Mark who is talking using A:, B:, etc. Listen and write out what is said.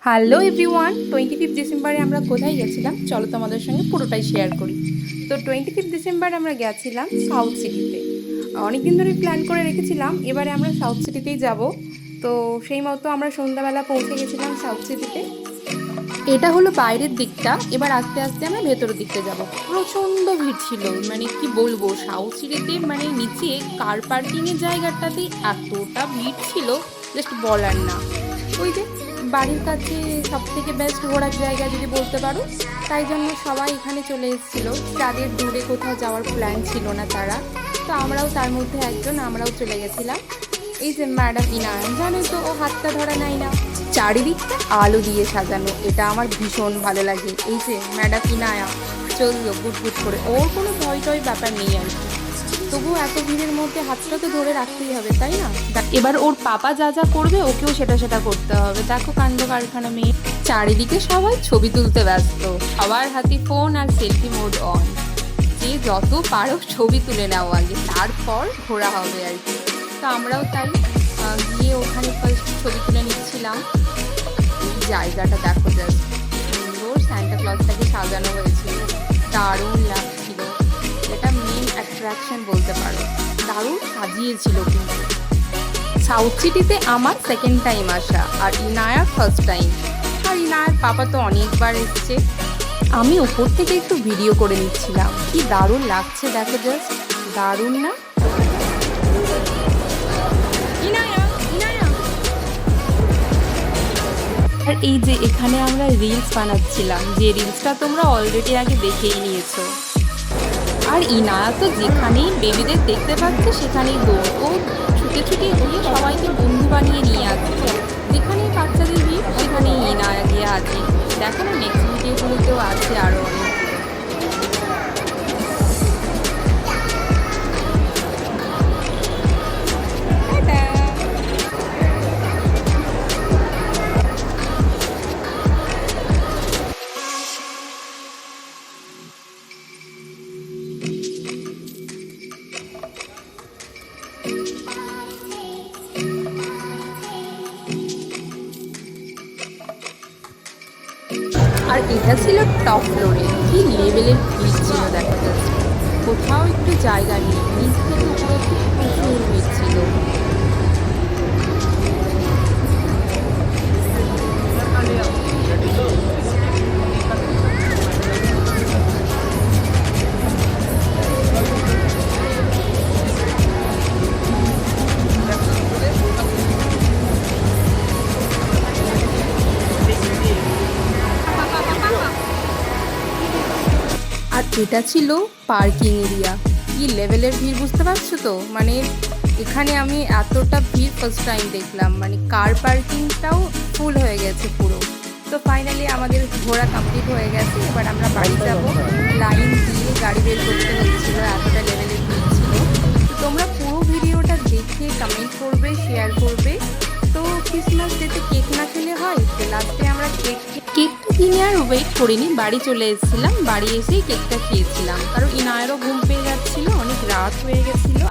A: Hello everyone, 25 ডিসেম্বরে আমরা কোথায় গেছিলাম চলো তোমাদের সঙ্গে পুরোটাই শেয়ার করি। তো 25 ডিসেম্বর আমরা গেছিলাম সাউথ সিটিতে। অনেকদিন ধরে প্ল্যান করে রেখেছিলাম, এবারে আমরা সাউথ সিটিতেই যাব। তো সেই মতো আমরা সন্ধ্যাবেলা পৌঁছে গেছিলাম সাউথ সিটিতে। এটা হলো বাইরের দিকটা, এবার আস্তে আস্তে আমরা ভেতরের দিকতে যাব। প্রচণ্ড ভিড় ছিল, মানে কি বলবো, সাউথ সিটিতে মানে নিচে কার পার্কিংয়ের জায়গাটাতে এতটা ভিড় ছিল, জাস্ট বলার না। ওই যে বাড়ির কাছে সব থেকে বেস্ট ঘোরার জায়গা যদি বলতে পারো, তাই জন্য সবাই এখানে চলে এসেছিলো। যাদের দূরে কোথাও যাওয়ার প্ল্যান ছিল না তারা, তো আমরাও তার মধ্যে একজন, আমরাও চলে গেছিলাম। এই যে ম্যাডাম ইনায়ন, জানো তো ও হাতটা ধরা নাই না, চারিদিকটা আলো দিয়ে সাজানো, এটা আমার ভীষণ ভালো লাগে। এই যে ম্যাডাম ইনায়া চললো গুট গুট করে, ওর কোনো ভয় টয় ব্যাপার নেই আর কি। তবুও এত ভিড়ের মধ্যে হাতটা তো ধরে রাখতেই হবে, তাই না? এবার ওর পাপা যা যা করবে ওকেও সেটা সেটা করতে হবে। দেখো কাণ্ড কারখানা মেয়ে। চারিদিকে সবাই ছবি তুলতে ব্যস্ত, সবার হাতে ফোন আর সেলফি মোড অন। যে যত পারো ছবি তুলে নাও আগে, তারপর ঘোরা হবে আর কি। তো আমরাও তাই গিয়ে ওখানে ফার্স্ট ছবি তুলে নিচ্ছিলাম। এই জায়গাটা দেখো, জাস্ট সুন্দর সান্টা ক্লজটাকে সাজানো হয়েছিল, দারুণ লাগছিল। এটা মেন অ্যাট্রাকশন বলতে পারো, দারুণ সাজিয়েছিল। কিন্তু সাউথ সিটিতে আমার সেকেন্ড টাইম আসা, আর ইনায়ার ফার্স্ট টাইম। আর ইনায়ার পাপা তো অনেকবার এসছে। আমি ওপর থেকে একটু ভিডিও করে নিচ্ছিলাম। কি দারুণ লাগছে দেখো, জাস্ট দারুণ না? ইনায়া, ইনায়া। আর এই যে এখানে আমরা রিলস বানাচ্ছিলাম, যে রিলসটা তোমরা অলরেডি আগে দেখেই নিয়েছো। আর ইনায়া তো যেখানেই বেবিদের দেখতে পাচ্ছে সেখানেই দৌড়, ও ছুটে ছুটে গিয়ে সবাইকে বন্ধু বানিয়ে নিয়ে আসছে। যেখানেই বাচ্চাদের ভিড় সেখানেই ইনায়া গিয়ে আছে। দেখো না, নেক্সট ভিডিওগুলোতেও আছে আরও অনেক। আর এটা ছিল টপ ফ্লোরে, কি লেভেলের ভিড় ছিল দেখা যাচ্ছে। কোথাও একটু জায়গা নেই, নিচ থেকে উপর অব্দি প্রচুর ভিড় ছিল। আর এটা ছিল পার্কিং এরিয়া, কি লেভেলের ভিড় বুঝতে পারছো তো? মানে এখানে আমি এতটা ভিড় ফার্স্ট টাইম দেখলাম, মানে কার পার্কিংটাও ফুল হয়ে গেছে পুরো। তো ফাইনালি আমাদের ঘোরা কমপ্লিট হয়ে গেছে, এবার আমরা বাড়ি যাব। লাইন দিয়ে গাড়ি বের করতে হচ্ছিল, এতটা লেভেলের ভিড় ছিল। তো তোমরা পুরো ভিডিওটা দেখে কমেন্ট করবে, শেয়ার করবে। তো ক্রিসমাস ডেতে কেক না খেলে হয়, তো লাস্টে আমরা কেকটা কিনে আর ওয়েট করিনি, বাড়ি চলে এসেছিলাম। বাড়ি এসেই কেকটা খেয়েছিলাম, কারণ ইনায়েরও ঘুম পেয়ে যাচ্ছিলো, অনেক রাত হয়ে গেছিলো।